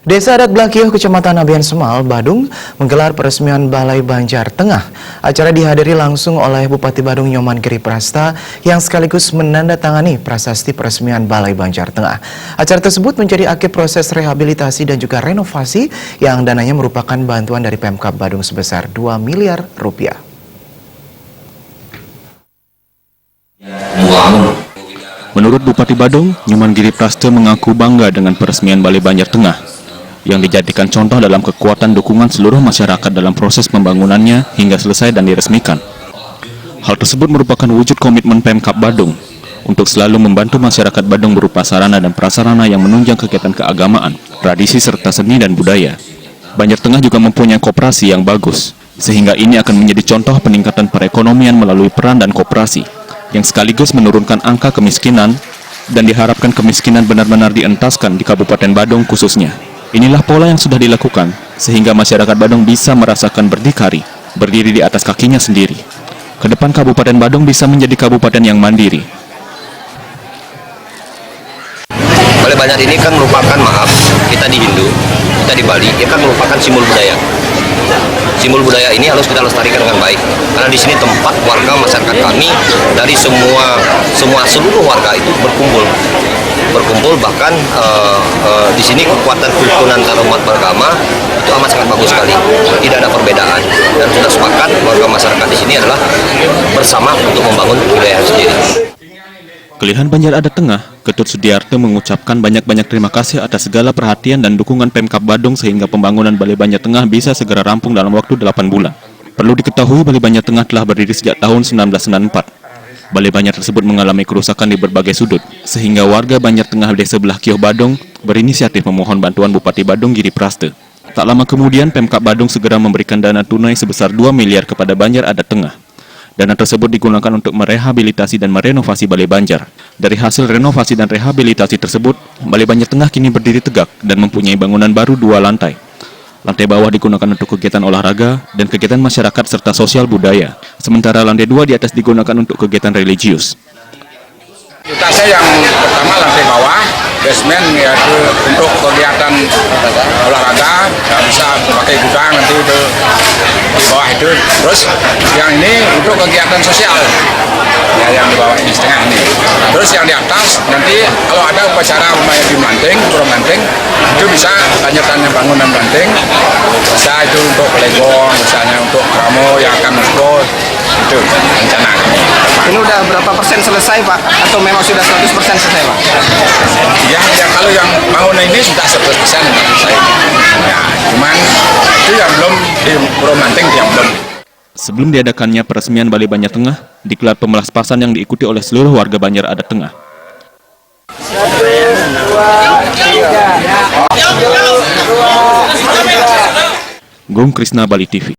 Desa Adat Blakio, Kecamatan Abian Semal, Badung, menggelar peresmian Balai Banjar Tengah. Acara dihadiri langsung oleh Bupati Badung Nyoman Giri Prasta yang sekaligus menandatangani prasasti peresmian Balai Banjar Tengah. Acara tersebut menjadi akhir proses rehabilitasi dan juga renovasi yang dananya merupakan bantuan dari Pemkab Badung sebesar 2 miliar rupiah. Menurut Bupati Badung, Nyoman Giri Prasta mengaku bangga dengan peresmian Balai Banjar Tengah yang dijadikan contoh dalam kekuatan dukungan seluruh masyarakat dalam proses pembangunannya hingga selesai dan diresmikan. Hal tersebut merupakan wujud komitmen Pemkab Badung untuk selalu membantu masyarakat Badung berupa sarana dan prasarana yang menunjang kegiatan keagamaan, tradisi serta seni dan budaya. Banjar Tengah juga mempunyai koperasi yang bagus, sehingga ini akan menjadi contoh peningkatan perekonomian melalui peran dan koperasi, yang sekaligus menurunkan angka kemiskinan dan diharapkan kemiskinan benar-benar dientaskan di Kabupaten Badung khususnya. Inilah pola yang sudah dilakukan, sehingga masyarakat Badung bisa merasakan berdikari, berdiri di atas kakinya sendiri. Kedepan Kabupaten Badung bisa menjadi kabupaten yang mandiri. Balai Banjar ini kan merupakan, kita di Hindu, kita di Bali, ya kan merupakan simbol budaya. Simbol budaya ini harus kita lestarikan dengan baik, karena di sini tempat warga masyarakat kami dari seluruh warga itu berkumpul bahkan di sini kekuatan kerukunan antara umat beragama itu amat sangat bagus sekali, tidak ada perbedaan dan sudah sepakat warga masyarakat di sini adalah bersama untuk membangun wilayah sendiri. Kelurahan Banjar Adat Tengah, Ketut Sudiarto mengucapkan banyak-banyak terima kasih atas segala perhatian dan dukungan Pemkab Badung sehingga pembangunan Balai Banjar Tengah bisa segera rampung dalam waktu 8 bulan. Perlu diketahui Balai Banjar Tengah telah berdiri sejak tahun 1994. Balai Banjar tersebut mengalami kerusakan di berbagai sudut, sehingga warga Banjar Tengah Desa Blakio Badung berinisiatif memohon bantuan Bupati Badung Giri Prasta. Tak lama kemudian Pemkab Badung segera memberikan dana tunai sebesar 2 miliar kepada Banjar Adat Tengah. Dana tersebut digunakan untuk merehabilitasi dan merenovasi Balai Banjar. Dari hasil renovasi dan rehabilitasi tersebut, Balai Banjar Tengah kini berdiri tegak dan mempunyai bangunan baru 2 lantai. Lantai bawah digunakan untuk kegiatan olahraga dan kegiatan masyarakat serta sosial budaya. Sementara lantai 2 di atas digunakan untuk kegiatan religius. Fasilitasnya yang pertama lantai bawah, basement yaitu untuk kegiatan olahraga, nggak bisa pakai gudang nanti itu di bawah itu. Terus yang ini untuk kegiatan sosial, ya yang di bawah ini setengah ini. Terus yang di atas nanti kalau ada upacara di Melanting, Pura Melanting, itu bisa lanjutannya bangunan Melanting, bisa itu untuk legong, misalnya untuk promo yang akan masuk, itu rencana kami. Ini udah berapa persen selesai Pak? Atau memang sudah 100% selesai Pak? Ya kalau yang bangunan ini sudah 100% selesai. Ya, cuman itu yang belum di Pura Melanting yang belum. Sebelum diadakannya peresmian Balai Banjar Tengah, dikelar pemelaspasan yang diikuti oleh seluruh warga Banjar Adat Tengah. Gung Krisna, Bali TV.